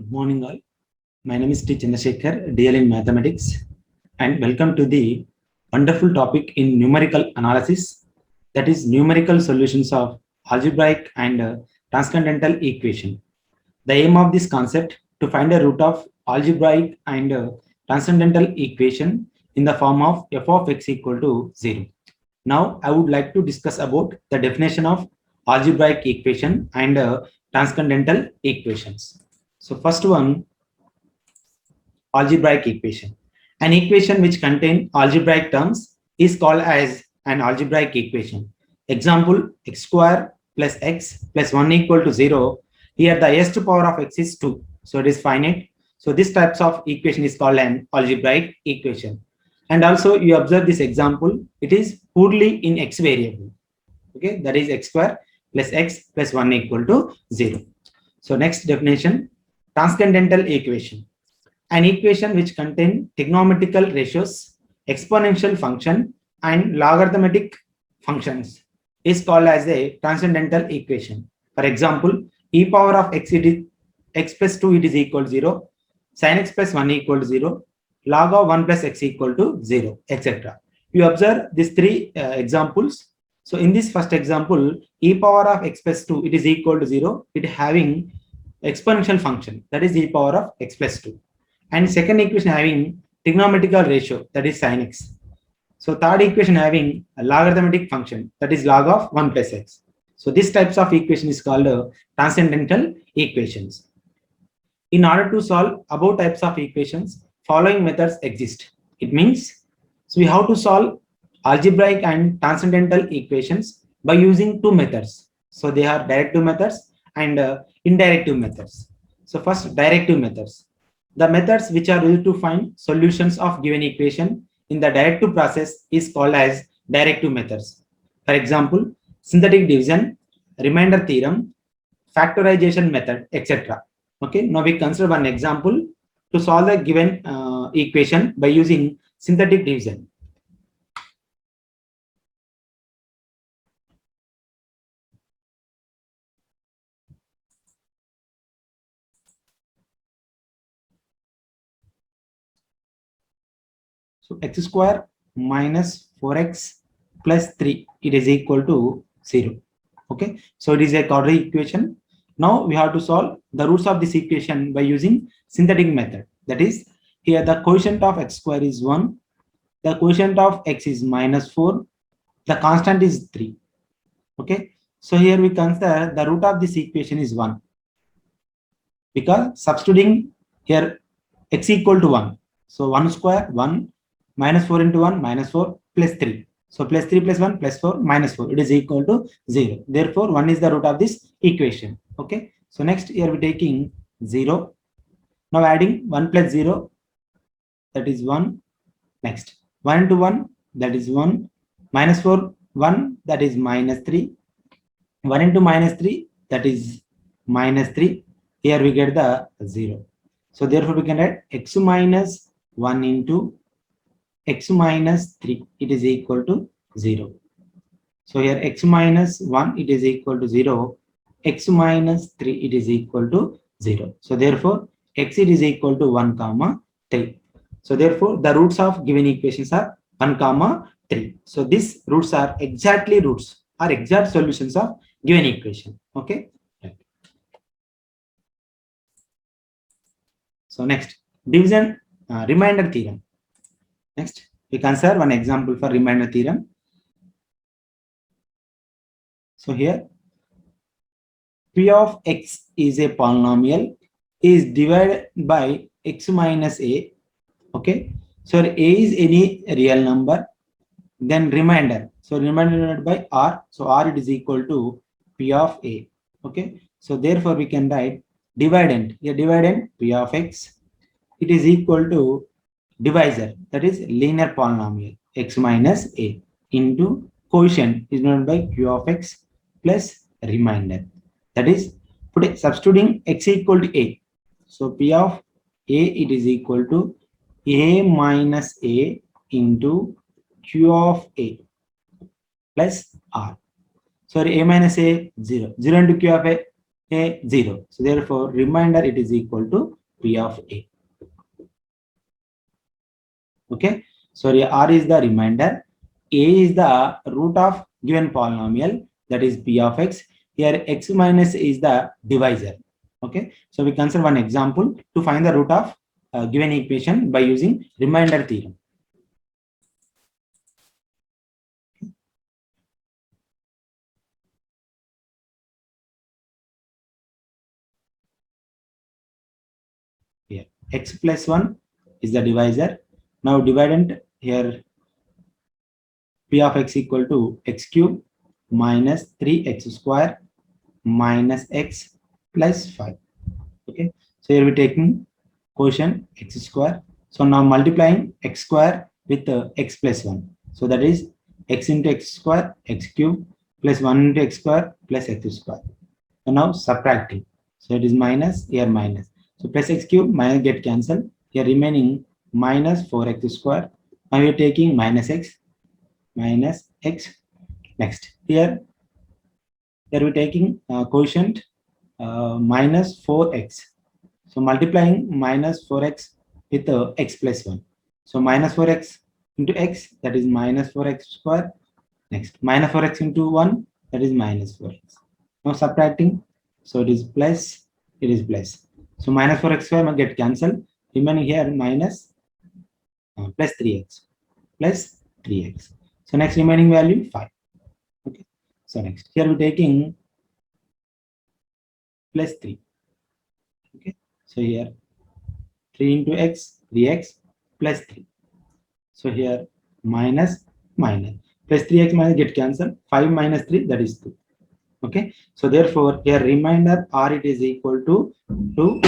Good morning, all. My name is T. Chandrasekhar, DL in Mathematics, and welcome to the wonderful topic in numerical analysis, that is numerical solutions of algebraic and transcendental equation. The aim of this concept to find a root of algebraic and transcendental equation in the form of f of x equal to 0. Now, I would like to discuss about the definition of algebraic equation and transcendental equations. So first one, algebraic equation. An equation which contains algebraic terms is called as an algebraic equation. Example, x square plus x plus 1 equal to 0. Here the highest power of x is 2. So it is finite. So this types of equation is called an algebraic equation. And also you observe this example, it is purely in x variable. Okay, that is x square plus x plus 1 equal to 0. So next definition, transcendental equation. An equation which contains trigonometrical ratios, exponential function, and logarithmic functions is called as a transcendental equation. For example, e power of x, it is x plus 2, it is equal to 0, sin x plus 1 equal to 0, log of 1 plus x equal to 0, etc. You observe these three examples. So in this first example, e power of x plus 2, it is equal to 0, it having exponential function, that is e power of x plus 2. And second equation having trigonometrical ratio, that is sin x. So third equation having a logarithmic function, that is log of 1 plus x. So this types of equation is called transcendental equations. In order to solve above types of equations, following methods exist. It means, so we have to solve algebraic and transcendental equations by using two methods. So they are directive methods and indirective methods. So first, directive methods. The methods which are used to find solutions of given equation in the directive process is called as directive methods. For example, synthetic division, remainder theorem, factorization method, etc. Okay, now we consider one example to solve the given equation by using synthetic division. So x square minus 4x plus 3, it is equal to 0. Okay, so it is a quadratic equation. Now we have to solve the roots of this equation by using synthetic method. That is, here the quotient of x square is 1, the quotient of x is minus 4, the constant is 3. Okay, so here we consider the root of this equation is 1, because substituting here x equal to 1. So 1 square 1 minus 4 into 1 minus 4 plus 3. So plus 3 plus 1 plus 4 minus 4, it is equal to 0. Therefore 1 is the root of this equation. Okay, so next here we taking 0. Now adding 1 plus 0, that is 1. Next 1 into 1, that is 1. Minus 4 1, that is minus 3. 1 into minus 3, that is minus 3. Here we get the 0. So therefore we can write x minus 1 into x minus 3, it is equal to 0. So here x minus 1, it is equal to 0. X minus 3, it is equal to 0. So therefore x, it is equal to 1 comma 3. So therefore the roots of given equations are 1 comma 3. So these roots are exactly roots or exact solutions of given equation. Okay. So next, division remainder theorem. Next, we consider one example for remainder theorem. So here, p of x is a polynomial, is divided by x minus a. Okay, so a is any real number, then remainder. So remainder divided by r. So r, it is equal to p of a. Okay, so therefore we can write dividend. Here dividend p of x, it is equal to divisor, that is linear polynomial x minus a into quotient is known by q of x plus remainder, that is substituting x equal to a. So p of a, it is equal to a minus a into q of a plus r. So a minus a 0, 0 into q of a A 0. So therefore, remainder it is equal to P of A. Okay. So R is the remainder. A is the root of given polynomial, that is P of X. Here X minus is the divisor. Okay. So we consider one example to find the root of given equation by using remainder theorem. Here X plus 1 is the divisor. Now dividend here P of X equal to X cube minus 3x square minus X plus 5. Okay. So here we're taking quotient X square. So now multiplying X square with X plus 1. So that is X into X square, X cube plus 1 into X square plus X square. So now subtracting. So it is minus, here minus. So plus X cube minus get cancelled. Here remaining minus 4x square. Now we are taking minus X. Next here we're taking quotient minus 4x. So multiplying minus 4x with x plus 1. So minus 4x into x, that is minus 4x square. Next minus 4x into 1, that is minus 4x. Now subtracting, so it is plus, it is plus. So minus 4x square must get cancelled. Remaining here minus plus 3x plus 3x. So next remaining value 5. Okay. So next here we're taking plus 3. Okay. So here 3 into x, 3x plus 3. So here minus plus 3x minus get cancelled. 5 minus 3, that is 2. Okay. So therefore here remainder r it is equal to 2.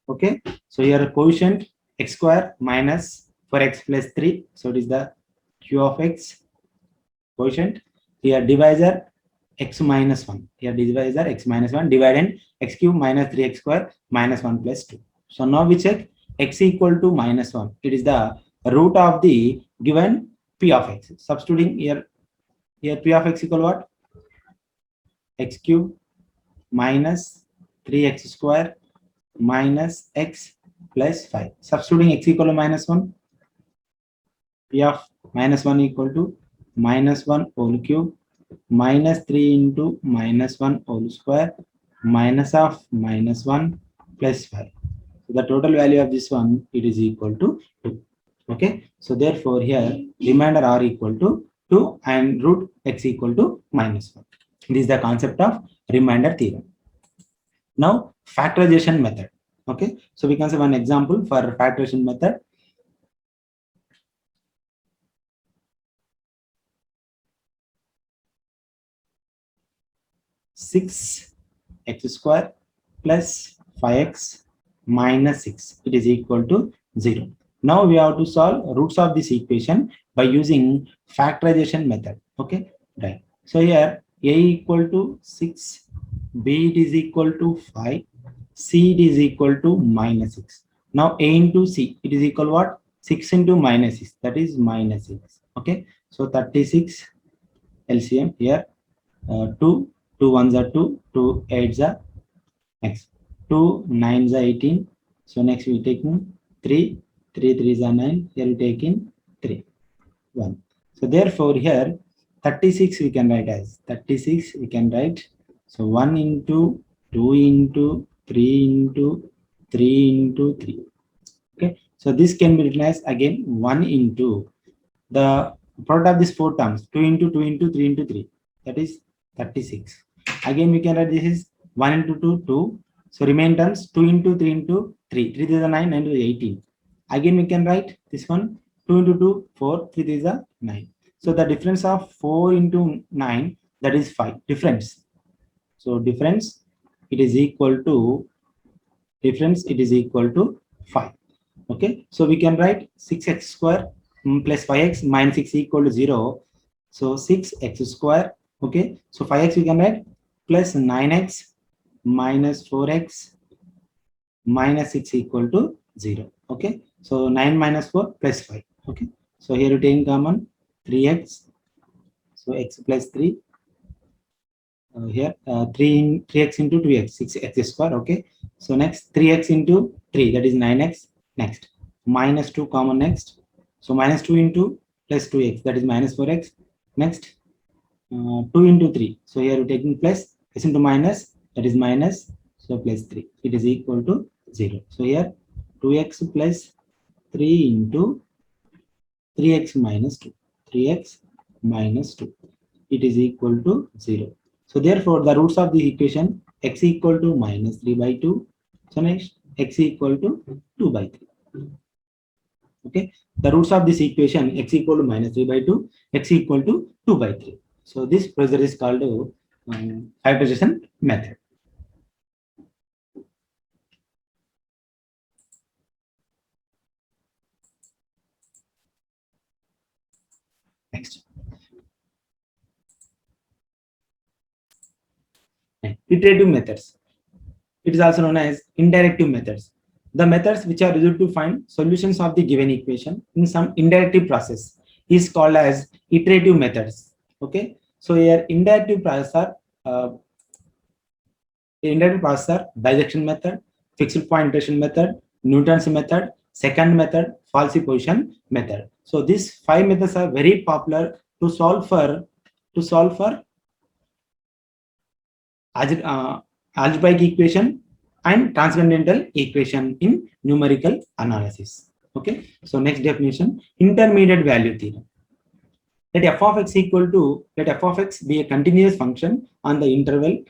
Okay. So here quotient x square minus 4x plus 3. So it is the q of x quotient. Here divisor x minus 1. Here divisor x minus 1 dividend x cube minus 3x square minus 1 plus 2. So now we check x equal to minus 1. It is the root of the given p of x. Substituting here p of x equal what? X cube minus 3x square minus x plus 5. Substituting x equal to minus 1. P of minus 1 equal to minus 1 whole cube minus 3 into minus 1 whole square minus of minus 1 plus 5. So the total value of this one, it is equal to 2. Okay. So therefore here remainder r equal to 2 and root x equal to minus 1. This is the concept of remainder theorem. Now factorization method. Okay. So we can say one example for factorization method. Six x square plus 5x minus 6, it is equal to 0. Now we have to solve roots of this equation by using factorization method. Okay, right. So here a equal to 6, b it is equal to 5, c it is equal to minus 6. Now a into c, it is equal what? 6 into minus 6, that is minus 6. Okay, so 36 LCM here, 2 ones are 2, 2 8s are next 2 9s are 18. So next we taking 3, 3 3s are 9. Here we taking 3 1. So therefore here 36 we can write as 36 we can write. So 1 into 2 into 3 into 3 into 3. Okay. So this can be written as again 1 into the product of these four terms 2 into 2 into 3 into 3, that is 36. Again we can write this is 1 into 2 2. So remain terms 2 into 3 into 3, 3 is a 9, 9 is 18. Again we can write this one 2 into 2 4, 3 is a 9. So the difference of 4 into 9, that is 5 difference. So difference it is equal to 5. Okay, so we can write 6x square plus 5x minus 6 equal to 0. So 6x square. Okay, so 5x we can write plus 9x minus 4x minus 6 equal to 0. Okay, so 9 minus 4 plus 5. Okay, so here you take common 3x. So x plus 3 here 3x into 2x, 6x square. Okay, so next 3x into 3, that is 9x. Next minus 2 common next, so minus 2 into plus 2x, that is minus 4x. Next 2 into 3, so here we're taking plus, x into minus, that is minus, so plus 3, it is equal to 0. So here 2x plus 3 into 3x minus 2, 3x minus 2, it is equal to 0. So therefore, the roots of the equation, x equal to minus 3 by 2. So next, x equal to 2 by 3. Okay, the roots of this equation, x equal to minus 3 by 2, x equal to 2 by 3. So this procedure is called factorization method. Next, iterative methods. It is also known as indirective methods. The methods which are used to find solutions of the given equation in some indirective process is called as iterative methods. Okay, so here indirective process are bijection method, fixed point iteration method, Newton's method, second method, falsification method. So these 5 methods are very popular to solve for algebraic equation and transcendental equation in numerical analysis. Okay, so next definition, intermediate value theorem. Let f of x be a continuous function on the interval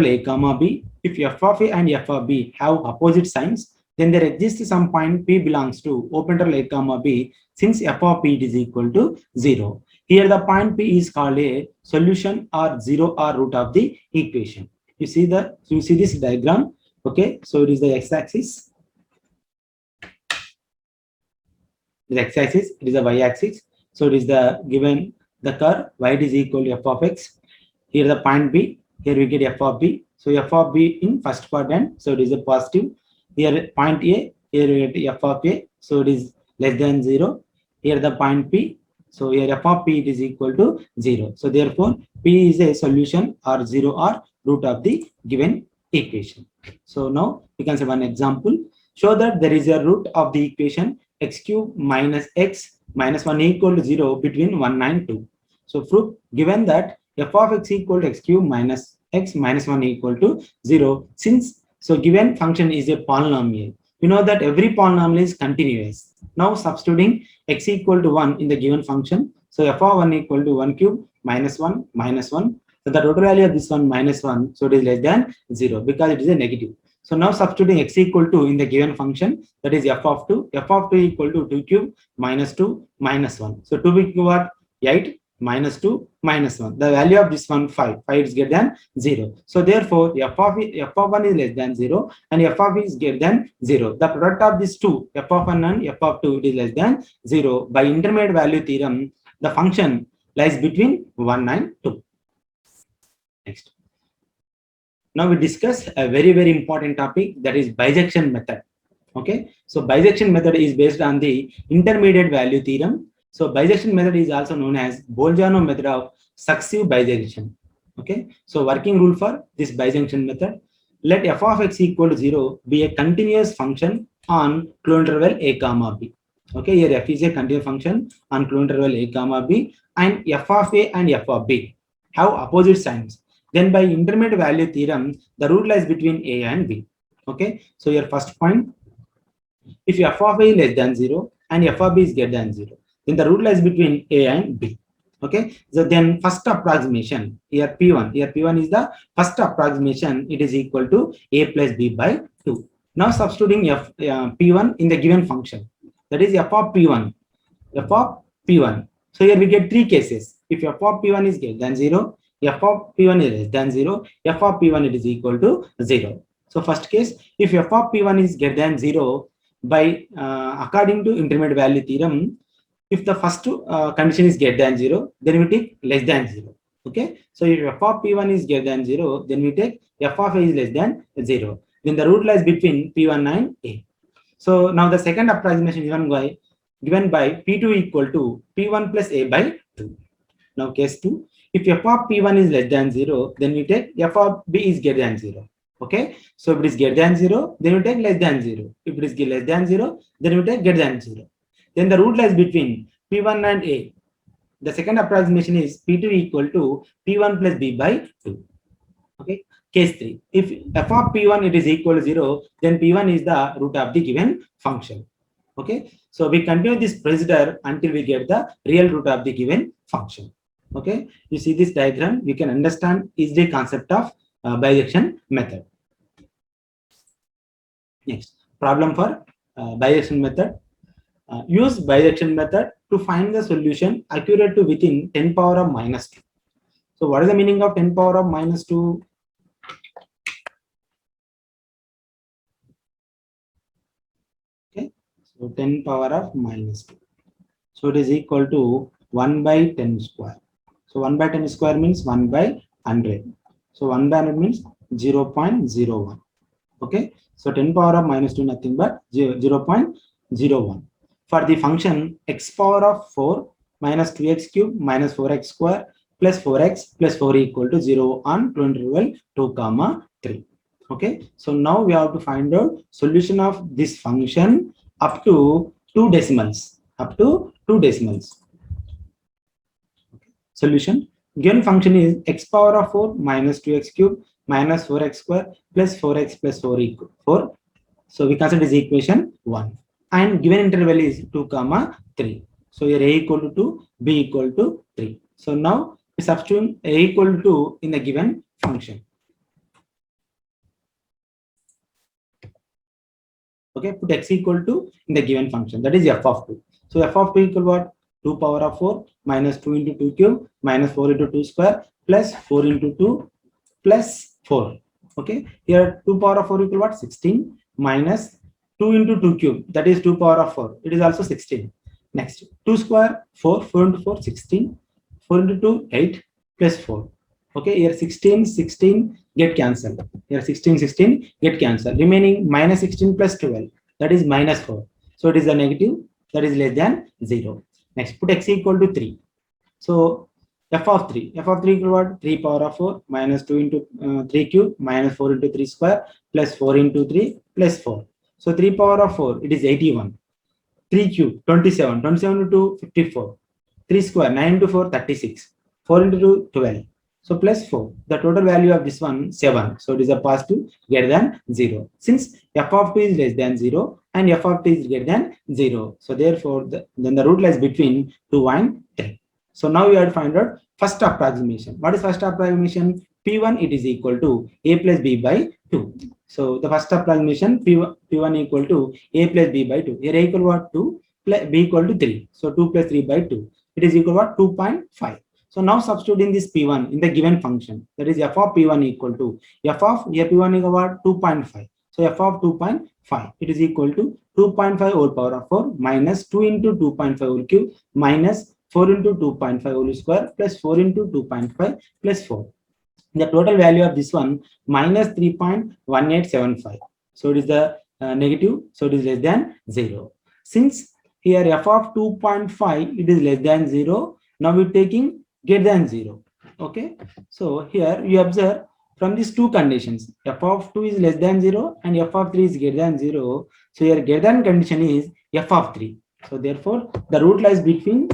a comma b. If f of a and f of b have opposite signs, then there exists some point p belongs to open interval a comma b, since f of p is equal to 0. Here the point p is called a solution or 0 or root of the equation. You see this diagram. Okay, so it is the x-axis. The x-axis, it is the y-axis. So it is the given the curve y is equal to f of x. Here the point b. Here we get f of b. So f of b in first quadrant. So it is a positive. Here point a. Here we get f of a. So it is less than 0. Here the point p. So here f of p it is equal to 0. So therefore p is a solution or 0 or root of the given equation. So now we can say one example. Show that there is a root of the equation x cube minus x minus 1 equal to 0 between 1 and 2. So proof, given that f of x equal to x cube minus x minus 1 equal to 0, since so given function is a polynomial, we know that every polynomial is continuous. Now substituting x equal to 1 in the given function, so f of 1 equal to 1 cube minus 1 minus 1. So the total value of this one minus 1, so it is less than 0 because it is a negative. So now substituting x equal to in the given function, that is f of 2 equal to 2 cube minus 2 minus 1. So 2 equal what? 8 minus 2 minus 1. The value of this one 5 is greater than 0. So therefore f of 1 is less than 0 and f of is greater than 0. The product of these two, f of 1 and f of 2, it is less than 0. By intermediate value theorem, the function lies between 1 and 2. Next. Now we discuss a very important topic, that is bijection method. Okay, so bijection method is based on the intermediate value theorem. So bijection method is also known as Bolzano method of successive bijection. Okay, so working rule for this bijection method: let f of x equal to 0 be a continuous function on closed interval a comma b. Okay, here f is a continuous function on closed interval a comma b, and f of a and f of b have opposite signs. Then by intermediate value theorem, the root lies between a and b. Okay, so your first point, if f of a is less than 0 and f of b is greater than 0, then the root lies between a and b. Okay, so then first approximation, here p1 is the first approximation, it is equal to a plus b by 2. Now substituting p1 in the given function, that is f of p1. So here we get three cases. If f of p1 is greater than 0, f of p1 is less than 0, f of p1 it is equal to 0. So first case, if f of p1 is greater than 0, by according to intermediate value theorem, if the first condition is greater than 0, then we take less than 0. Okay, so if f of p1 is greater than 0, then we take f of a is less than 0. Then the root lies between p1 and a. So now the second approximation is given by p2 equal to p1 plus a by 2. Now case 2, If f of p1 is less than 0, then we take f of b is greater than 0. Okay, so if it is greater than 0, then we take less than 0. If it is less than 0, then we take greater than 0. Then the root lies between p1 and a. The second approximation is p2 equal to p1 plus b by 2. Okay, case 3. If f of p1 it is equal to 0, then p1 is the root of the given function. Okay, so we continue this procedure until we get the real root of the given function. Okay, you see this diagram, we can understand is the concept of bijection method. Next, problem for bijection method. Use bijection method to find the solution accurate to within 10 power of minus 2. So what is the meaning of 10 power of minus 2? Okay, so 10 power of minus 2. So it is equal to 1 by 10 square. So 1 by 10 square means 1 by 100. So 1 by 100 means 0.01. Okay, so 10 power of minus 2 nothing but 0.01. For the function x power of 4 minus 2x cube minus 4x square plus 4x plus 4 equal to 0 on to interval 2 comma 3. Okay, so now we have to find out solution of this function up to 2 decimals. Up to 2 decimals. Okay. Solution. Given function is x power of 4 minus 2x cube minus 4x square plus 4x plus 4 equal 4. So we consider this equation 1. And given interval is 2 comma 3. So here a equal to 2, b equal to 3. So now we substitute a equal to 2 in the given function. Okay, put x equal to in the given function, that is f of 2. So f of 2 equal what? 2 power of 4 minus 2 into 2 cube minus 4 into 2 square plus 4 into 2 plus 4. Okay, here 2 power of 4 equal what? 16 minus 2 into 2 cube, that is 2 power of 4. It is also 16. Next, 2 square 4, 4 into 4, 16, 4 into 2, 8 plus 4. Okay, here 16, 16 get cancelled. Here 16, 16 get cancelled. Remaining minus 16 plus 12, that is minus 4. So it is a negative, that is less than 0. Next, put x equal to 3. So f of 3 equal what? 3 power of 4 minus 2 into 3 cube minus 4 into 3 square plus 4 into 3 plus 4. So 3 power of 4, it is 81. 3 cube, 27. 27 into 2, 54. 3 square, 9 into 4, 36. 4 into 2, 12. So plus 4. The total value of this one, 7. So it is a positive greater than 0. Since f of 2 is less than 0 and f of 2 is greater than 0. So therefore, then the root lies between 2 and 3. So now we have to find out first approximation. What is first approximation? P1 it is equal to a plus b by 2. So the first approximation P1 equal to a plus b by 2. Here a equal what? 2 plus b equal to 3. So 2 plus 3 by 2. It is equal to what? 2.5. So now substituting this P1 in the given function, that is f of P1 equal to f of here P1 is what? 2.5. So f of 2.5, it is equal to 2.5 whole power of 4 minus 2 into 2.5 whole cube minus 4 into 2.5 whole square plus 4 into 2.5 plus 4. The total value of this one minus 3.1875. So it is the negative, so it is less than 0. Since here f of 2.5 it is less than 0, now we're taking greater than 0. Okay, so here you observe from these two conditions, f of 2 is less than 0 and f of 3 is greater than 0. So here greater than condition is f of 3. So therefore the root lies between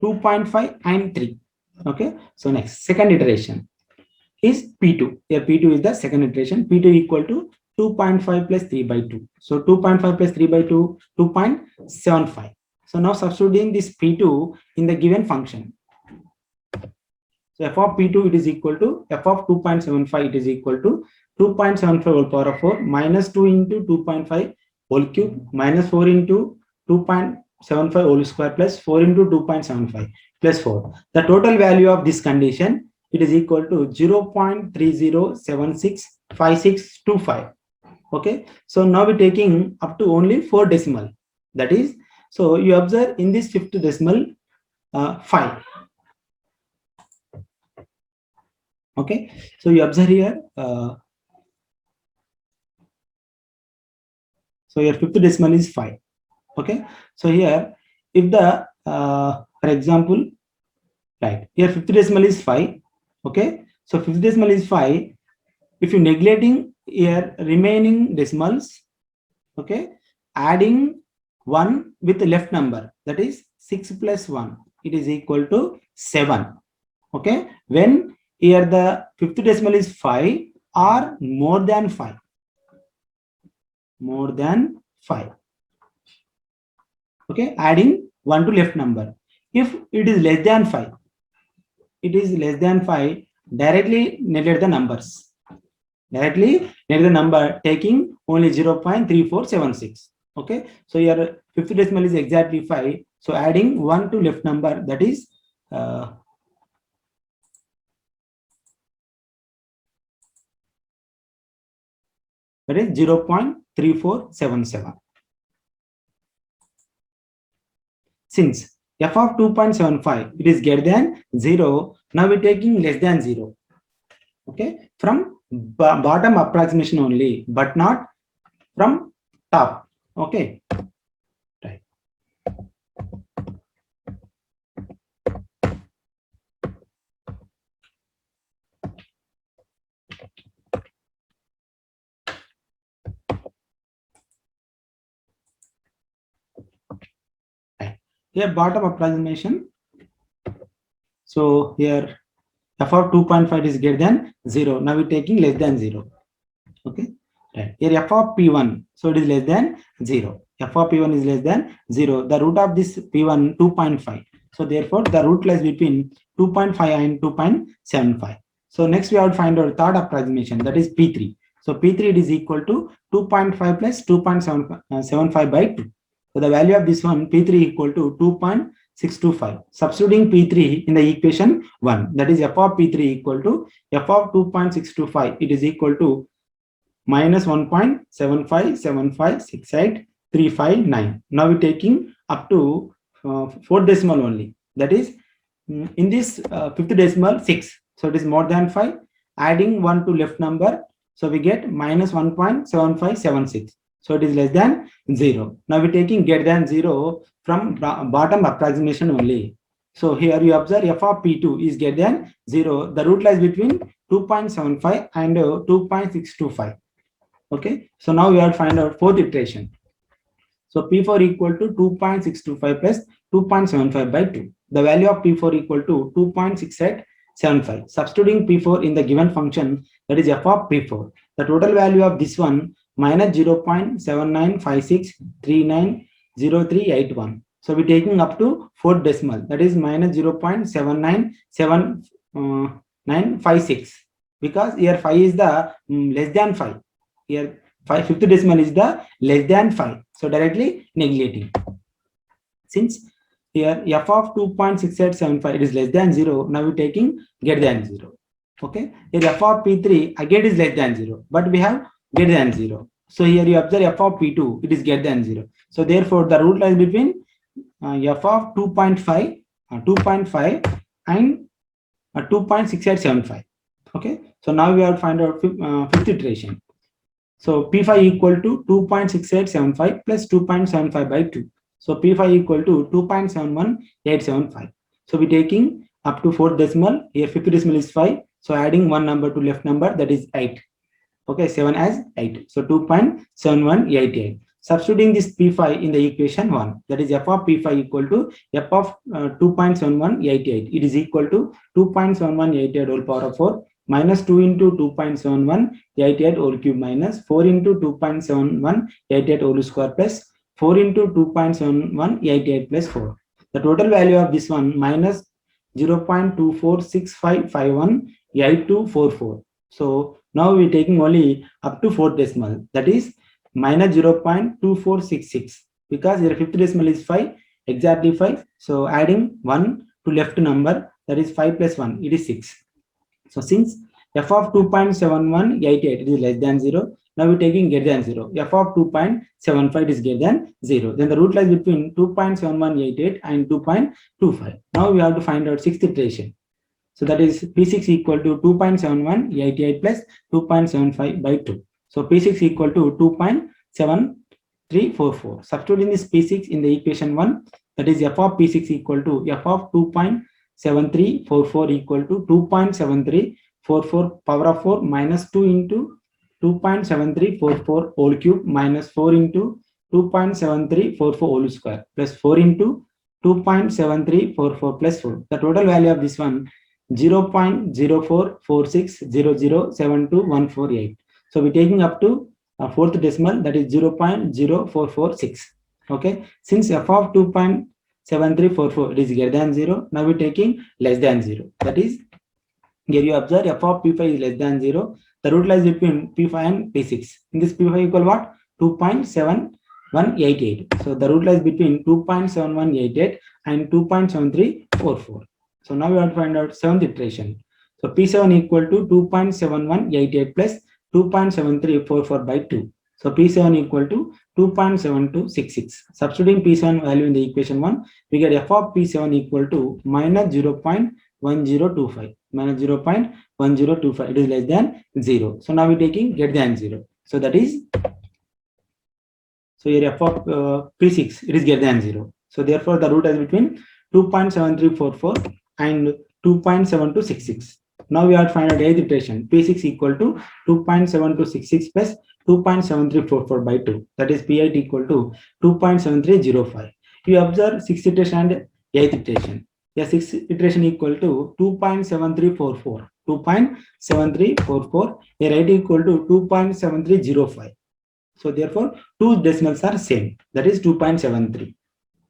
2.5 and 3. Okay, so next, second iteration is P2. Here P2 is the second iteration. P2 equal to 2.5 plus 3 by 2. So 2.5 plus 3 by 2, 2.75. So now substituting this P2 in the given function. So f of P2 it is equal to f of 2.75, it is equal to 2.75 whole power of 4 minus 2 into 2.5 whole cube minus 4 into 2.75 whole square plus 4 into 2.75 plus 4. The total value of this condition, it is equal to 0.30765625. Okay, so now we're taking up to only 4 decimal. That is, so you observe in this fifth decimal 5. Okay, so you observe here. So your fifth decimal is 5. Okay, so here if the for example Right. Here fifth decimal is 5. Okay. So fifth decimal is 5. If you neglecting here remaining decimals, okay, adding 1 with the left number, that is 6 plus 1, it is equal to 7. Okay. When here the fifth decimal is 5 or more than 5. More than 5. Okay. Adding 1 to left number. If it is less than 5, it is less than 5, directly neglect the numbers. Directly neglect the number, taking only 0.3476. Okay. So your fifth decimal is exactly 5. So adding 1 to left number, that is that is 0.3477. Since f of 2.75, it is greater than 0, now we're taking less than 0. Okay, from bottom approximation only, but not from top. Okay, right. Here bottom approximation. So here f of 2.5 is greater than 0. Now we're taking less than 0. Okay, right. Here f of p1, so it is less than 0. F of p1 is less than 0. The root of this p1 2.5. So therefore the root lies between 2.5 and 2.75. So next we have to find our third approximation, that is p3. So p3 it is equal to 2.5 plus 2.75 by 2. So the value of this one p3 equal to 2.625. Substituting p3 in the equation 1, that is f of p3 equal to f of 2.625. It is equal to minus 1.757568359. Now we're taking up to fourth decimal only. That is in this fifth decimal 6. So it is more than 5. Adding 1 to left number. So we get minus 1.7576. So it is less than 0. Now we're taking greater than 0 from bottom approximation only. So here you observe f of p2 is greater than 0. The root lies between 2.75 and 2.625. Okay, so now we have to find out fourth iteration. So p4 equal to 2.625 plus 2.75 by 2. The value of p4 equal to 2.6875. Substituting p4 in the given function, that is f of p4. The total value of this one minus 0.7956390381. So we're taking up to fourth decimal, that is minus 0.797956, because here 5 is the less than 5. Here fifth decimal is the less than 5. So directly negating. Since here f of 2.6875 it is less than 0, now we're taking greater than 0. Okay, here f of p3 again is less than 0, but we have greater than 0. So here you observe f of p2, it is greater than 0. So therefore the root lies between f of 2.5 and 2.6875. Okay, so now we have to find out fifth iteration. So p5 equal to 2.6875 plus 2.75 by 2. So p5 equal to 2.71875. So we're taking up to fourth decimal. Here fifth decimal is 5. So adding one number to left number, that is 8. Okay, 7 as 8. So 2.7188. Substituting this p5 in the equation 1, that is f of p5 equal to f of 2.7188. It is equal to 2.7188 whole power of 4 minus 2 into 2.7188 whole cube minus 4 into 2.7188 whole square plus 4 into 2.7188 plus 4. The total value of this one minus 0.2465518244. So now we're taking only up to fourth decimal, that is minus 0.2466, because your fifth decimal is 5, exactly 5. So adding 1 to left number, that is 5 plus 1, it is 6. So since f of 2.7188 it is less than 0, now we're taking greater than 0. F of 2.75 is greater than 0. Then the root lies between 2.7188 and 2.25. Now we have to find out sixth iteration. So that is P6 equal to 2.7188 plus 2.75 by 2. So P6 equal to 2.7344. Substituting this P6 in the equation 1, that is f of P6 equal to f of 2.7188 2.7344 equal to 2.7344 power of 4 minus 2 into 2.7344 whole cube minus 4 into 2.7344 whole square plus 4 into 2.7344 plus 4. The total value of this one 0.044600721448. So we're taking up to a fourth decimal, that is 0.0446. Okay, since f of 2.7344 it is greater than 0, now we're taking less than 0. That is, here you observe f of p5 is less than 0. The root lies between p5 and p6. In this, p5 equal what? 2.7188. So the root lies between 2.7188 and 2.7344. So now we have to find out seventh iteration. So p7 equal to 2.7188 plus 2.7344 by 2. So P7 equal to 2.7266. Substituting P7 value in the equation 1, we get f of P7 equal to minus 0.1025. Minus 0.1025. It is less than 0. So now we're taking greater than 0. So that is, so here f of P6, it is greater than 0. So therefore the root is between 2.7344 and 2.7266. Now we have to find out eighth iteration. P6 equal to 2.7266 plus 2.7344 by 2. That is P8 equal to 2.7305. You observe sixth iteration and eighth iteration. Yeah, sixth iteration equal to 2.7344. 2.7344. Here 8 equal to 2.7305. So therefore, two decimals are same. That is 2.73.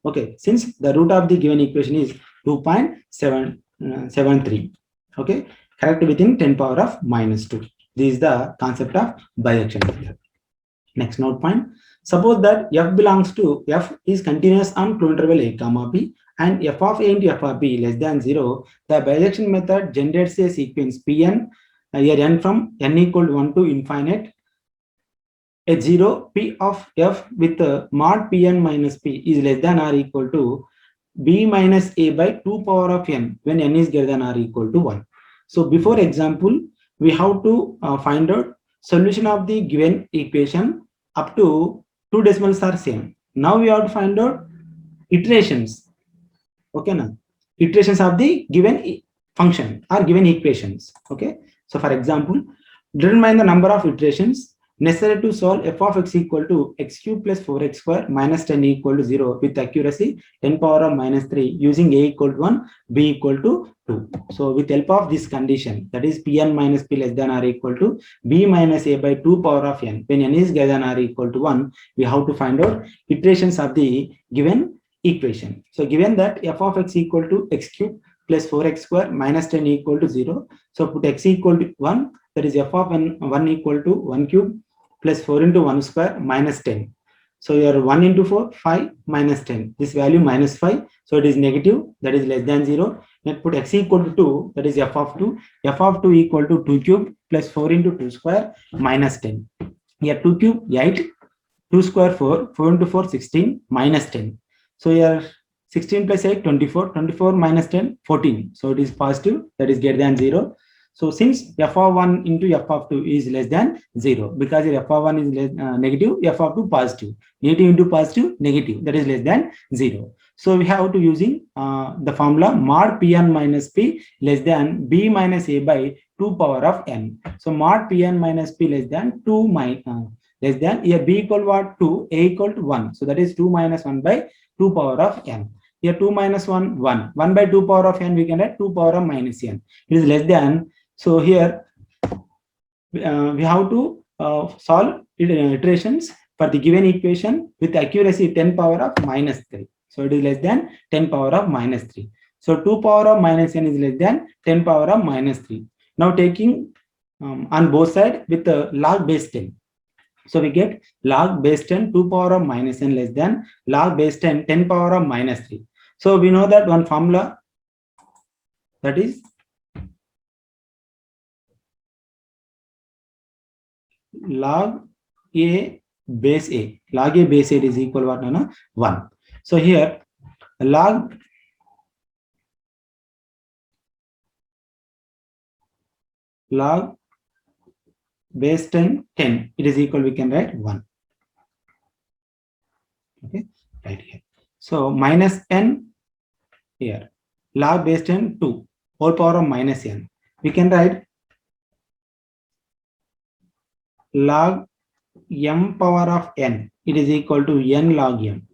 Okay, since the root of the given equation is 2.773. Okay, correct within 10 power of minus 2. This is the concept of bijection method. Next note point. Suppose that f belongs to f is continuous on two interval a comma b and f of a into f of b less than 0. The bijection method generates a sequence Pn, here n from n equal to 1 to infinite, a 0 p of f with mod Pn minus p is less than or equal to b minus a by 2 power of n when n is greater than or equal to 1. So before example, we have to find out solution of the given equation up to two decimals are same. Now we have to find out iterations. Okay, now iterations of the given function or given equations. Okay, so for example, determine the number of iterations necessary to solve f of x equal to x cube plus 4x square minus 10 equal to 0 with accuracy 10 power of minus 3 using a equal to 1, b equal to 2. So with help of this condition, that is Pn minus p less than or equal to b minus a by 2 power of n, when n is greater than or equal to 1, we have to find out iterations of the given equation. So given that f of x equal to x cube plus 4x square minus 10 equal to 0. So put x equal to 1, that is f of n 1 equal to 1 cube plus 4 into 1 square minus 10. So your 1 into 4, 5 minus 10. This value minus 5. So it is negative, that is less than 0. Then put x equal to 2, that is f of 2. F of 2 equal to 2 cube plus 4 into 2 square minus 10. Here 2 cube 8, 2 square 4, 4 into 4 16 minus 10. So here 16 plus 8 24, 24 minus 10 14. So it is positive, that is greater than 0. So since f of 1 into f of 2 is less than 0, because f of 1 is negative, f of 2 positive. Negative into positive, negative, that is less than 0. So we have to using the formula mod Pn minus p less than b minus a by 2 power of n. So mod Pn minus p less than 2 less than, here b equal what? 2, a equal to 1. So that is 2 minus 1 by 2 power of n. Here 2 minus 1, 1. 1 by 2 power of n, we can write 2 power of minus n. It is less than. So here we have to solve iterations for the given equation with accuracy 10 power of minus 3. So it is less than 10 power of minus 3. So 2 power of minus n is less than 10 power of minus 3. Now taking on both sides with log base 10. So we get log base 10 2 power of minus n less than log base 10 10 power of minus 3. So we know that one formula, that is log a base a. Log a base 8 is equal to what? 1. So here log base 10 10, it is equal, we can write 1. Okay, right here. So minus n here, log base 10 2 whole power of minus n. We can write log m power of n, it is equal to n log m.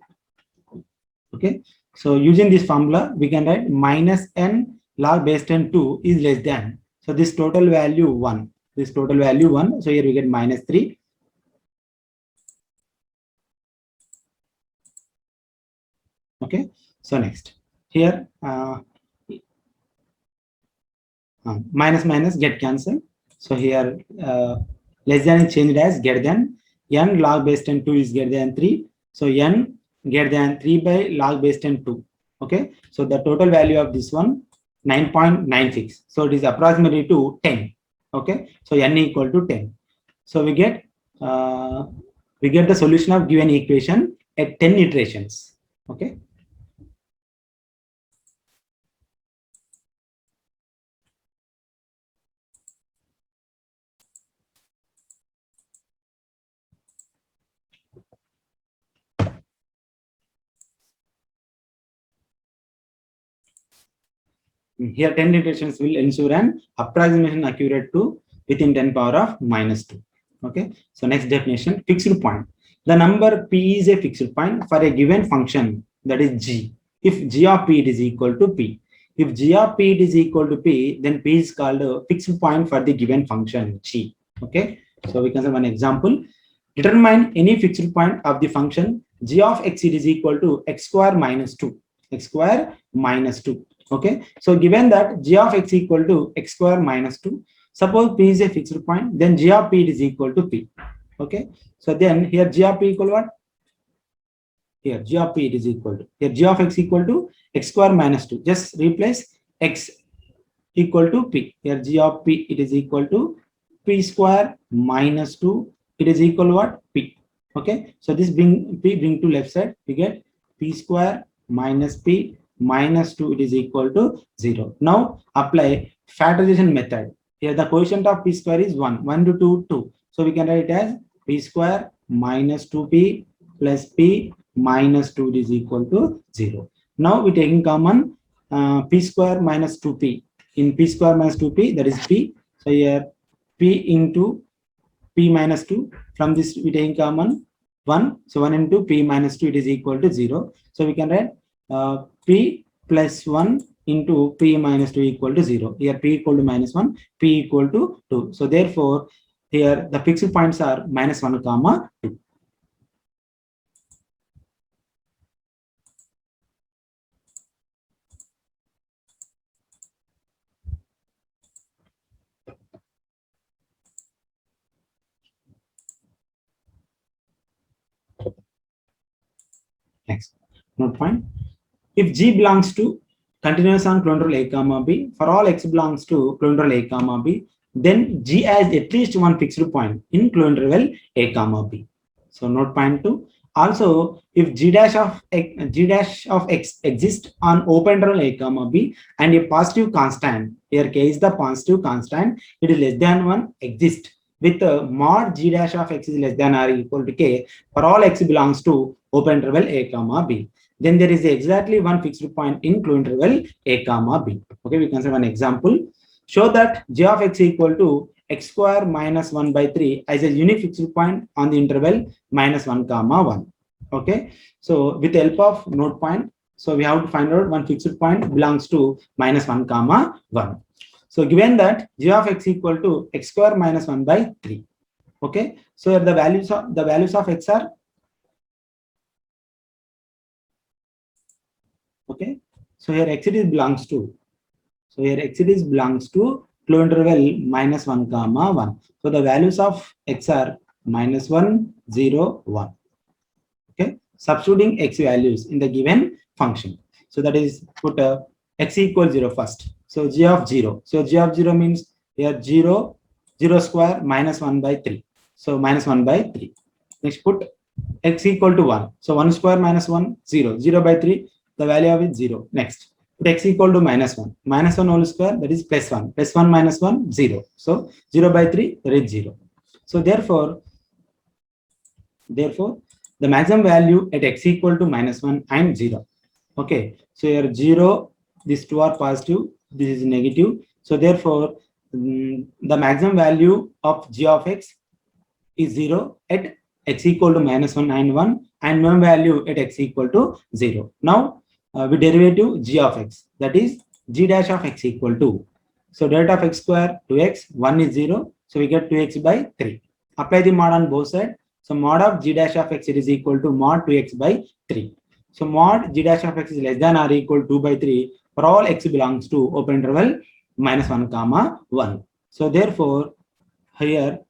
Okay, so using this formula, we can write minus n log base 10 2 is less than. So this total value 1. This total value 1. So here we get minus 3. Okay, so next here minus minus get cancelled. So here less than is changed as greater than. N log base 10 2 is greater than 3. So n greater than 3 by log base 10 2. Okay, so the total value of this one 9.96. So it is approximately to 10. Okay, so n equal to 10. So we get the solution of given equation at 10 iterations. Okay. Here 10 iterations will ensure an approximation accurate to within 10 power of minus 2. Okay, so next definition, fixed point. The number p is a fixed point for a given function, that is g, if g of p is equal to p. If g of p is equal to p, then p is called a fixed point for the given function g. Okay, so we can say one example. Determine any fixed point of the function g of x is equal to x square minus 2. X square minus 2. Okay, so given that g of x equal to x square minus 2, suppose p is a fixed point, then g of p is equal to p. Okay, so then here g of p equal what? Here g of p is equal to, here g of x equal to x square minus 2. Just replace x equal to p. Here g of p it is equal to p square minus 2. It is equal to what? P. Okay, so this bring to left side, we get p square minus p minus 2, it is equal to 0. Now apply factorization method. Here the quotient of p square is 1. 1 to 2, 2. So we can write it as p square minus 2p plus p minus 2 is equal to 0. Now we taking common p square minus 2p. In p square minus 2p, that is p. So here p into p minus 2. From this we taking common 1. So 1 into p minus 2, it is equal to 0. So we can write p plus 1 into p minus 2 equal to 0. Here p equal to minus 1, p equal to 2. So therefore, here the fixed points are minus 1 comma 2. Next, note point. If G belongs to continuous on clonal A comma B, for all X belongs to clonal A comma B, then G has at least one fixed point in clonal A comma B. So note point 2. Also, if G dash of X exists on open interval A comma B and a positive constant, here K is the positive constant, it is less than 1 exists with mod G dash of X is less than or equal to K for all X belongs to open interval A comma B. Then there is exactly one fixed point in closed interval A comma B. Okay, we can say one example. Show that g of x equal to x square minus 1 by 3 as a unique fixed point on the interval minus 1 comma 1. Okay, so with the help of note point, so we have to find out one fixed point belongs to minus 1 comma 1. So given that g of x equal to x square minus 1 by 3. Okay, so the values of x are, okay, so here x it belongs to, so here x it belongs to closed interval minus 1 comma 1. So the values of x are minus 1 0 1. Okay, substituting x values in the given function. So that is put x equals 0 first. So g of 0. So g of 0 means here 0 0 square minus 1 by 3. So minus 1 by 3. Next put x equal to 1. So 1 square minus 1 0. 0 by 3. The value of it 0. Next put x equal to minus 1. Minus 1 whole square, that is plus 1. Plus 1 minus 1 0. So 0 by 3 there is 0. So therefore the maximum value at x equal to minus 1 and 0. Okay, so here 0 these two are positive, this is negative. So therefore, the maximum value of g of x is 0 at x equal to -1 and 1, and minimum value at x equal to 0. Now, we derivative g of x, that is g dash of x equal to, so delta of x square 2x, 1 is 0, so we get 2x by 3. Apply the mod on both sides. So mod of g dash of x, it is equal to mod 2x by 3. So mod g dash of x is less than or equal to 2 by 3 for all x belongs to open interval -1 comma 1. So therefore, here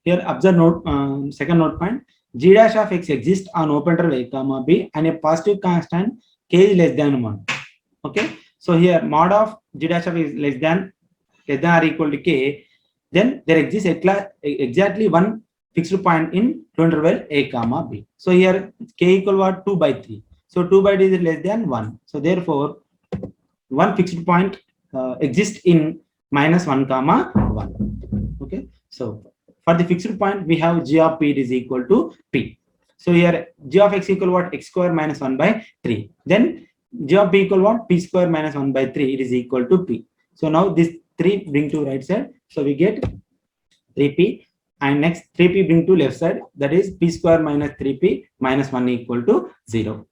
here observe note, second note point, g dash of x exists on open interval a comma b and a positive constant k is less than 1. Okay, so here mod of g dash of x is less than or equal to k, then there exists exactly one fixed point in interval a comma b. So here k equal what, 2 by 3. So 2 by 3 is less than 1. So therefore, one fixed point exists in -1 comma 1. Okay, so for the fixed point, we have g of p is equal to p. So here g of x equal what, x square minus 1 by 3. Then g of p equal what, p square minus 1 by 3, it is equal to p. So now this 3 bring to right side. So we get 3p, and next 3p bring to left side, that is p square minus 3p minus 1 equal to 0.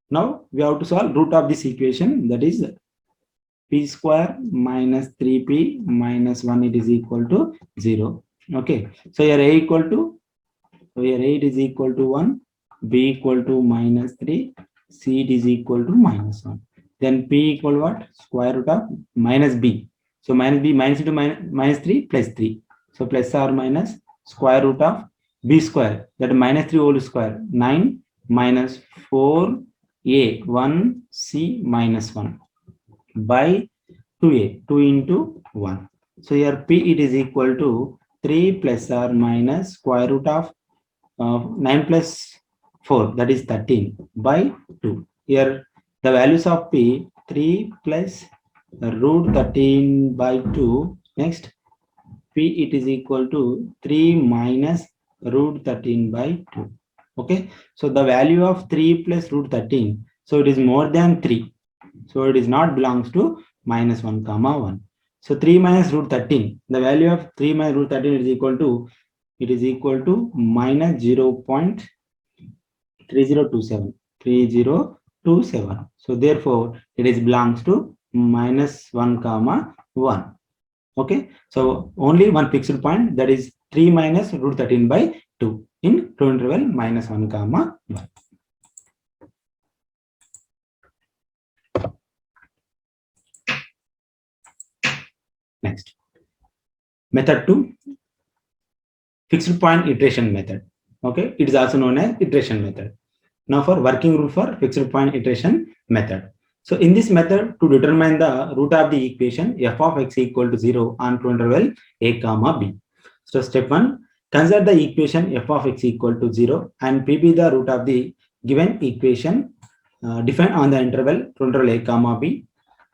Now we have to solve root of this equation, that is p square minus 3p minus 1, it is equal to 0. Okay, so here a equal to, so here a is equal to 1, b equal to -3, c it is equal to -1. Then p equal what, square root of minus b. So minus b, minus into minus 3 plus 3. So plus or minus square root of b square, that -3 whole square, 9 minus 4a 1 c minus 1 by 2a, 2 into 1. So here p it is equal to 3 plus or minus square root of 9 plus 4, that is 13 by 2. Here the values of p, 3 plus root 13 by 2. Next, p it is equal to 3 minus root 13 by 2. Okay, so the value of 3 plus root 13, so it is more than 3. So it is not belongs to -1 comma 1. So 3 minus root 13, the value of 3 minus root 13 is equal to, it is equal to minus 0.3027. So therefore, it is belongs to -1 comma 1. Okay, so only one fixed point, that is 3 minus root 13 by 2 in interval -1 comma 1. Next, method 2, fixed point iteration method. Okay, it is also known as iteration method. Now for working rule for fixed point iteration method. So in this method, to determine the root of the equation f of x equal to 0 on interval a comma b. So step 1, consider the equation f of x equal to 0 and p be the root of the given equation defined on the interval a comma b.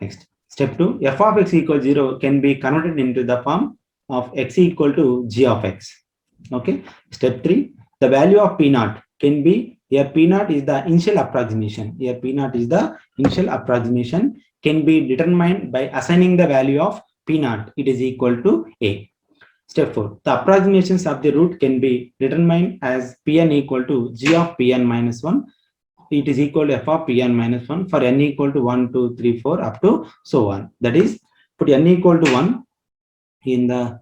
Next, step 2, f of x equal to 0 can be converted into the form of x equal to g of x. Okay. Step 3, the value of p naught can be, here p naught is the initial approximation. Here p naught is the initial approximation, can be determined by assigning the value of p naught, it is equal to a. Step 4, the approximations of the root can be determined as pn equal to g of pn minus 1. It is equal to f of pn minus 1 for n equal to 1, 2, 3, 4 up to so on. That is, put n equal to 1 in the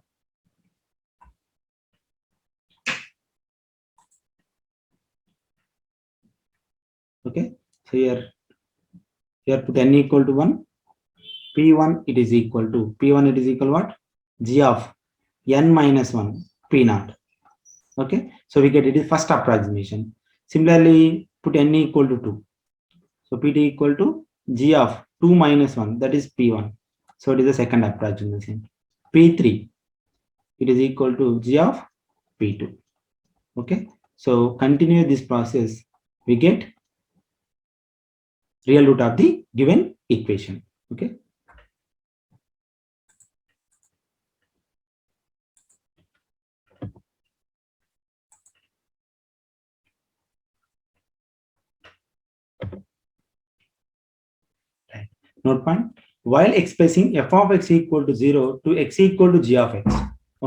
okay. So here put n equal to 1, p1 it is equal to, p1 it is equal what, g of n minus 1 p naught. Okay, so we get it is first approximation. Similarly, put n equal to 2, so pt equal to g of 2 minus 1, that is p1. So it is the second approximation. P3 it is equal to g of p2. Okay, so continue this process, we get real root of the given equation. Okay. Note point, while expressing f of x equal to 0 to x equal to g of x.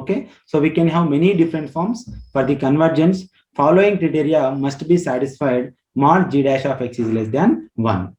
Okay, so we can have many different forms. For the convergence, following criteria must be satisfied mod g dash of x is less than 1.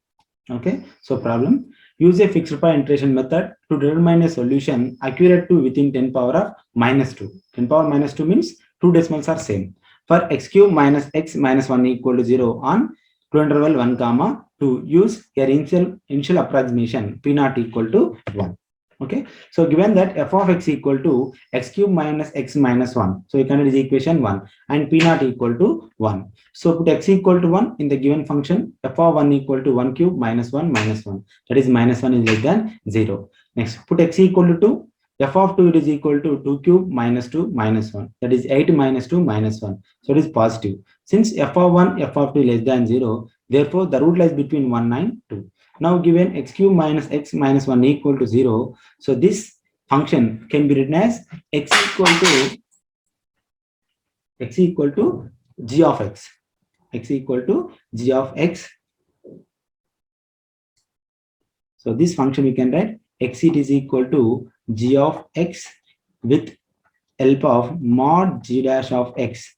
Okay, so problem, use a fixed point iteration method to determine a solution accurate to within 10 power of minus 2. 10 power minus 2 means two decimals are same. For x cube minus x minus 1 equal to 0 on to interval 1 comma to use your initial approximation p naught equal to 1. Okay, so given that f of x equal to x cube minus x minus 1, so you can use equation 1, and p naught equal to 1. So put x equal to 1 in the given function, f of 1 equal to 1 cube minus 1 minus 1, that is minus 1 is less than 0. Next, put x equal to 2, f of 2 is equal to 2 cube minus 2 minus 1, that is 8 minus 2 minus 1, so it is positive. Since f of 1, f of 2 less than 0, therefore the root lies between 1 and 2. Now given x cube minus x minus 1 equal to 0, so this function can be written as x equal to g of x. X equal to g of x. So this function we can write x it is equal to g of x with help of mod g dash of x.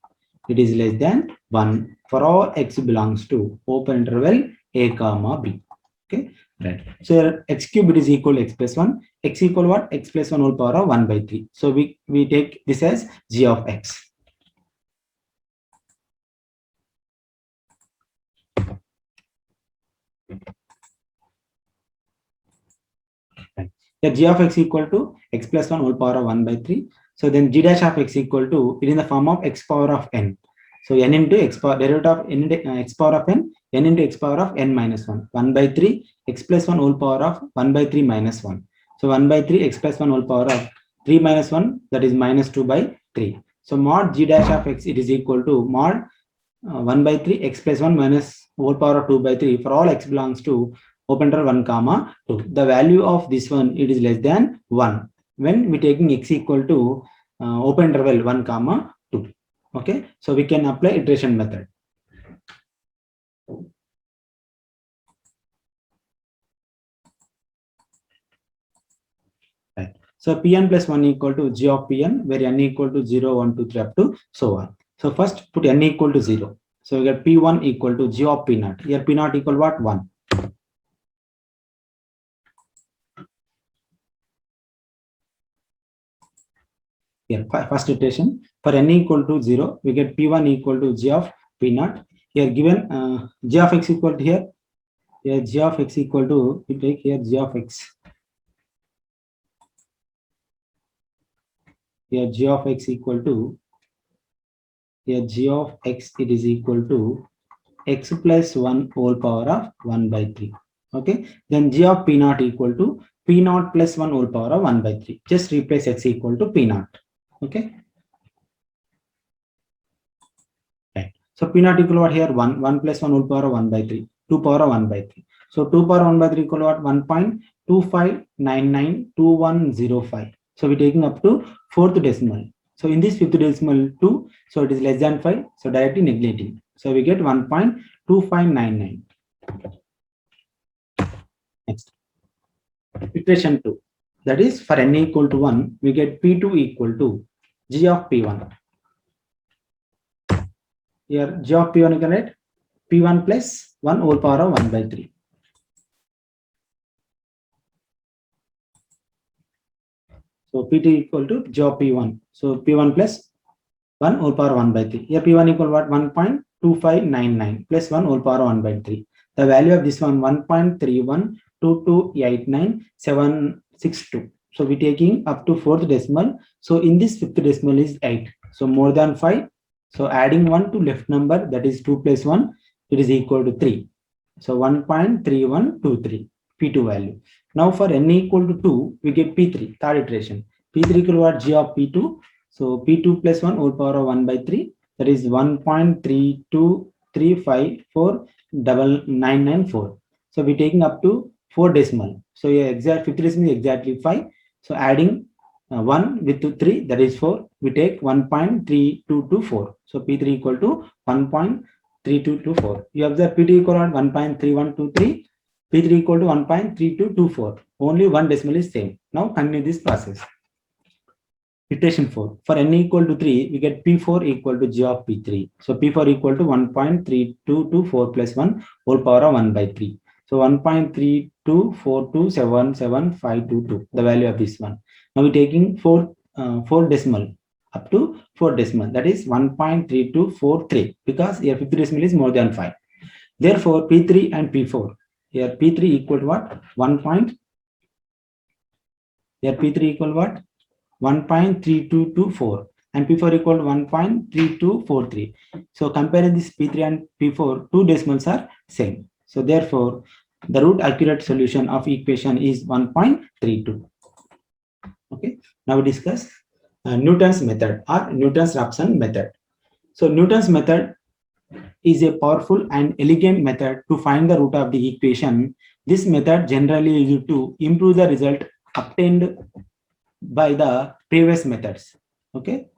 It is less than 1 for all x belongs to open interval a comma b. Okay, right. So x cube is equal to x plus 1. X equal what? X plus 1 whole power of 1 by 3. So we take this as g of x. Right. Yeah, g of x equal to x plus 1 whole power of 1 by 3. So then g dash of x equal to, it is in the form of x power of n. So n into x power, derivative of n into x power of n into x power of n minus 1. 1 by 3 x plus 1 whole power of 1 by 3 minus 1. So 1 by 3 x plus 1 whole power of 3 minus 1, that is minus 2 by 3. So mod g dash of x, it is equal to mod 1 by 3 x plus 1 minus whole power of 2 by 3 for all x belongs to open interval 1 comma 2. The value of this one, it is less than 1 when we taking x equal to open interval 1 comma 2. Okay, so we can apply iteration method. Right. So Pn plus 1 equal to g of Pn, where n equal to 0, 1, 2, 3 up to so on. So first put n equal to 0. So we get P1 equal to g of P naught. Here P naught equal what? 1. Here first iteration, for n equal to 0, we get P1 equal to g of P naught. Here given g of x equal to here g of x equal to, we take here g of x. Here g of x equal to, here g of x, it is equal to x plus 1 whole power of 1 by 3. Okay, then g of p naught equal to p naught plus 1 whole power of 1 by 3. Just replace x equal to p naught. Okay, right. So p naught equal to what here? 1 plus 1 whole power of 1 by 3, 2 power of 1 by 3. So 2 power 1 by 3 equal to what? 1.25992105. So we're taking up to fourth decimal. So in this fifth decimal 2, so it is less than 5. So directly neglecting. So we get 1.2599. Next, iteration 2. That is for n equal to 1, we get P2 equal to g of P1. Here g of P1 you can write P1 plus 1 whole power of 1 by 3. So P2 equal to g of P1. So P1 plus 1 whole power 1 by 3. Here P1 equal what? 1.2599 plus 1 whole power 1 by 3. The value of this one 1.312289762. So we're taking up to fourth decimal. So in this fifth decimal is 8. So more than 5. So adding 1 to left number, that is 2 plus 1, it is equal to 3. So 1.3123 P2 value. Now for n equal to 2, we get P3, third iteration. P3 equal to what? G of P2. So P2 plus 1 whole power of 1 by 3, that is 1.323549994. So we're taking up to 4 decimal. So yeah, exact 50 decimal is exactly 5. So adding 1 with 3, that is 4. We take 1.3224. So P3 equal to 1.3224. You observe P2 equal to 1.3123. P3 equal to 1.3224. Only one decimal is same. Now continue this process. Iteration 4. For n equal to 3, we get P4 equal to G of P3. So P4 equal to 1.3224 plus 1 whole power of 1 by 3. So 1.324277522, the value of this one. Now we're taking 4 decimal up to 4 decimal, that is 1.3243, because here 50 decimal is more than 5. Therefore, P3 and P4, here P3 equal to what? 1.3224 and P4 equal to 1.3243. So comparing this P3 and P4, 2 decimals are same. So therefore, the root accurate solution of equation is 1.32. Okay. Now we discuss Newton's method or Newton's-Raphson method. So Newton's method is a powerful and elegant method to find the root of the equation. This method generally is used to improve the result obtained by the previous methods. Okay.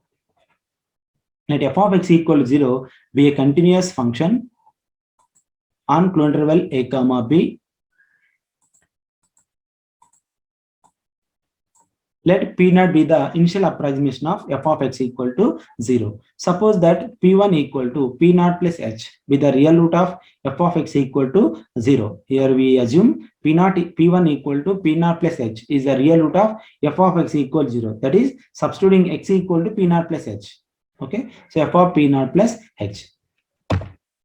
Let f of x equal to 0 be a continuous function on closed interval a comma b. Let P naught be the initial approximation of f of x equal to 0. Suppose that P1 equal to P naught plus h with the real root of f of x equal to 0. Here we assume P1 equal to P naught plus h is the real root of f of x equal 0. That is substituting x equal to P naught plus h. Okay. So f of P naught plus h.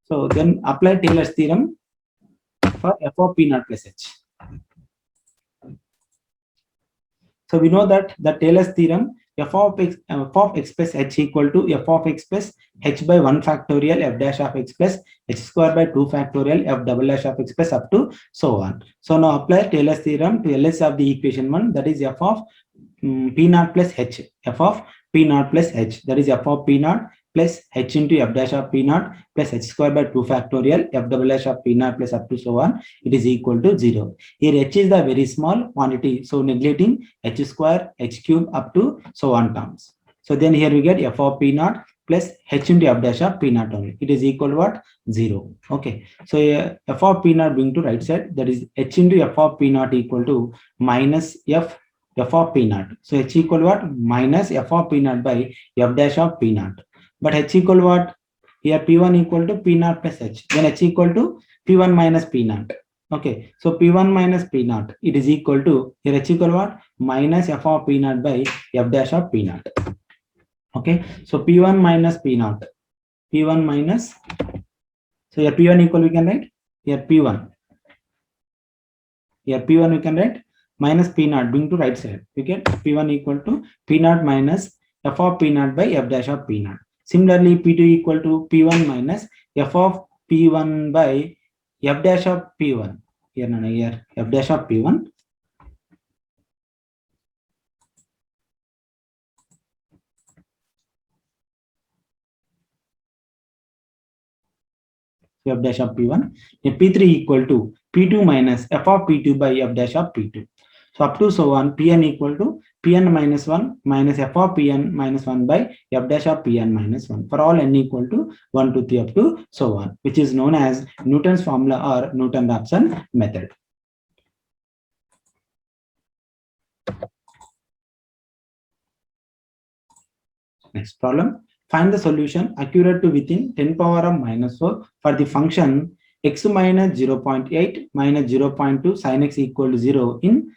So then apply Taylor's theorem for f of P naught plus h. So we know that the Taylor's theorem f of x plus h equal to f of x plus h by 1 factorial f dash of x plus h square by 2 factorial f double dash of x plus up to so on. So now apply Taylor's theorem to LS of the equation 1, that is f of P naught plus h, f of P naught plus h, that is f of P naught plus h into f dash of P naught plus h square by 2 factorial f double dash of P naught plus up to so on, it is equal to 0. Here h is the very small quantity, so neglecting h square, h cube up to so on terms. So then here we get f of P naught plus h into f dash of P naught only. It is equal to what? 0. Okay. So f of P naught being to right side, that is h into f of P naught equal to minus f of P naught. So h equal to what? Minus f of P naught by f dash of P naught. But h equal to what? Here P1 equal to P naught plus h. Then h equal to P1 minus P naught. Okay. So P1 minus P naught, it is equal to, here h equal to what? Minus f of P naught by f dash of P naught. Okay. So P1 minus P naught. P1 minus, so here P1 equal we can write, here P1. Here P1 we can write minus P naught being to right side. We get P1 equal to P naught minus f of P naught by f dash of P naught. Similarly, P2 equal to P1 minus f of P1 by f dash of P1. Here f dash of P1. F dash of P1. P3 equal to P2 minus f of P2 by f dash of P2. So up to so on, Pn equal to Pn minus 1 minus f of Pn minus 1 by f dash of Pn minus 1 for all n equal to 1, 2, 3 up to so on, which is known as Newton's formula or Newton-Raphson method. Next problem. Find the solution accurate to within 10 power of minus 4 for the function x minus 0.8 minus 0.2 sin x equal to 0 in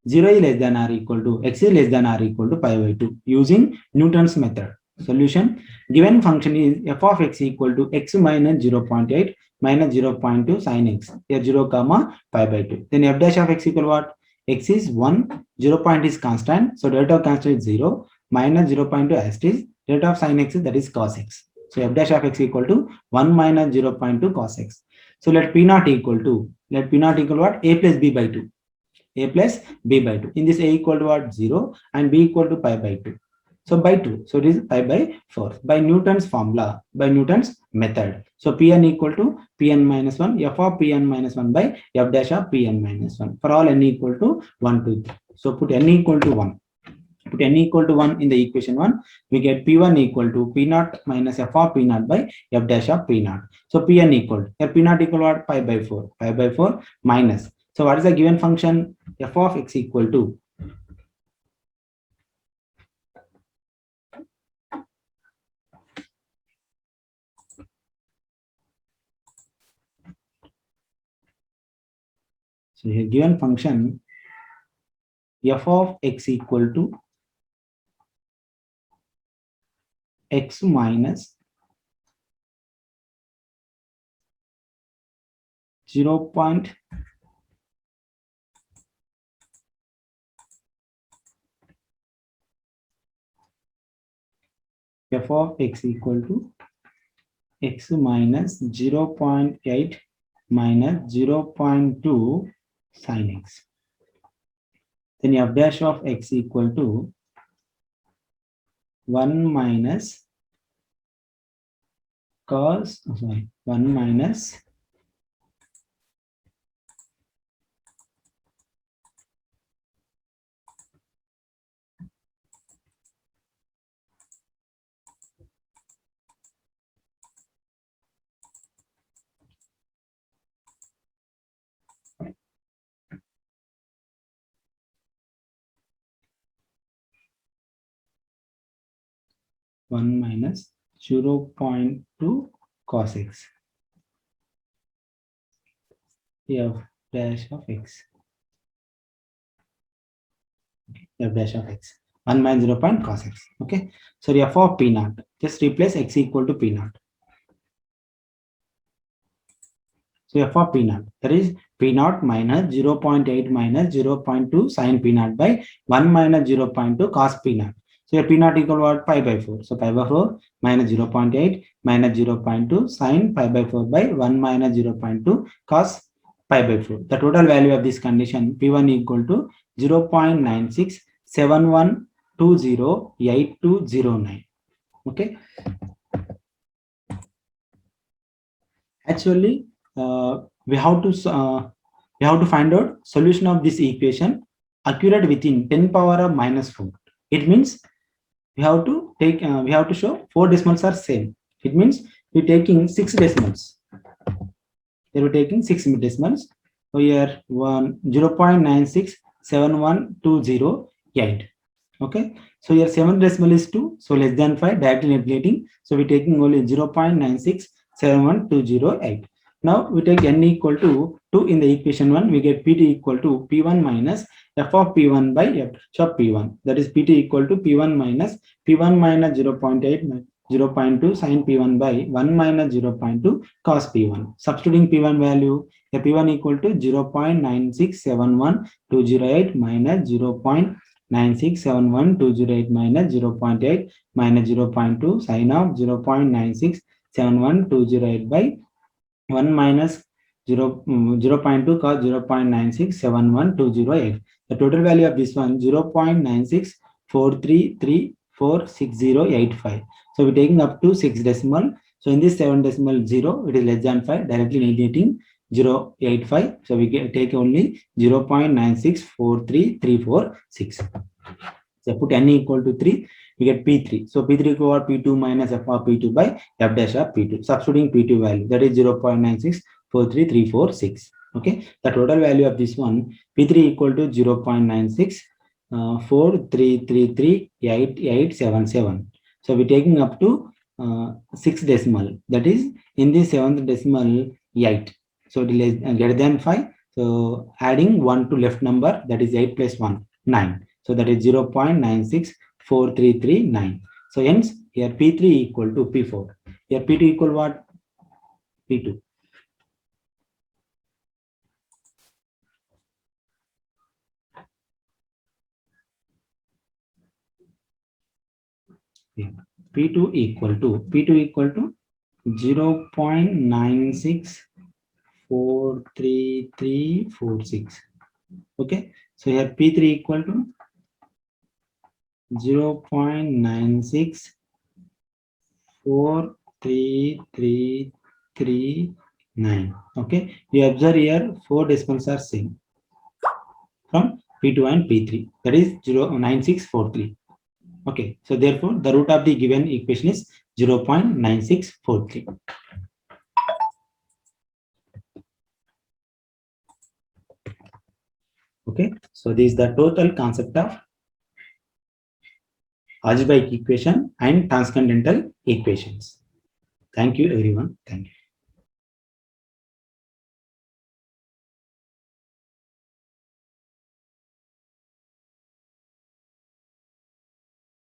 0 is less than or equal to x is less than or equal to pi by 2 using Newton's method. Solution. Given function is f of x equal to x minus 0.8 minus 0.2 sin x, here 0 comma pi by 2. Then f dash of x equal what? X is 1, 0 point is constant, so delta of constant is 0, minus 0.2 asterisk, delta of sin x is, that is cos x. So f dash of x equal to 1 minus 0.2 cos x. So let P naught equal what? A plus b by 2. A plus b by 2. In this a equal to what? 0 and b equal to pi by 2. So by 2. So it is pi by 4. By Newton's formula, by Newton's method. So Pn equal to Pn minus 1, f of Pn minus 1 by f dash of Pn minus 1 for all n equal to 1, 2, 3. So put n equal to 1. Put n equal to 1 in the equation 1, we get P1 equal to P naught minus f of P naught by f dash of P naught. So Pn equal, here P naught equal what? Pi by 4. Pi by 4 minus. So what is the given function? F of x equal to, so here given function f of x equal to x minus 0. F of x equal to x minus 0.8 minus 0.2 sin x. Then f dash of x equal to 1 minus cos, 1 minus one minus 0.2 cos x. F dash of x. F dash of x. 1 minus 0 point cos x. Okay. So f of p naught. Just replace x equal to p naught. So f of p naught, that is p naught minus 0.8 minus 0.2 sin p naught by 1 minus 0.2 cos p naught. So your p naught equal what? Pi by 4. So pi by 4 minus 0.8 minus 0.2 sin pi by 4 by 1 minus 0.2 cos pi by 4. The total value of this condition P1 equal to 0.9671208209. Okay. Actually, we have to find out solution of this equation accurate within 10 power of minus 4. It means we have to show 4 decimals are same. It means we're taking 6 decimals. They were taking 6 decimals. So here 0.96712008. Okay. So here 7 decimal is 2. So less than 5 directly neglecting. So we're taking only 0.96712008. Now we take n equal to 2 in the equation 1. We get pt equal to p1 minus f of p1 by f of p1. That is pt equal to p1 minus 0.8 0.2 sin p1 by 1 minus 0.2 cos p1. Substituting p1 value, p1 equal to 0.96712008 minus 0.96712008 minus 0.8 minus 0.2 sin of 0.96712008 by 1 minus 0.2 cos 0.96712008. The total value of this one 0.9643346085. So we're taking up to 6 decimal. So in this 7 decimal 0, it is less than 5, directly negating 0.85. So we take only 0.9643346. So put n equal to 3, we get P3. So P3 equal to P2 minus f of P2 by f dash of P2. Substituting P2 value, that is 0.9643346. Okay. The total value of this one, P3 equal to 0.9643338877. So we're taking up to 6 decimal. That is in the 7th decimal 8. So it is greater than 5. So adding 1 to left number, that is 8 plus 1, 9. So that is 0.964339. So hence here P3 equal to P4. Here P2 equal what? P2. P2 equal to 0.96433346. Okay. So here P3 equal to 0.964339. Okay, you observe here 4 decimals are same from P2 and P3, that is 0.9643. Okay, so therefore the root of the given equation is 0.9643. Okay, so this is the total concept of algebraic equation and transcendental equations. Thank you everyone. Thank you.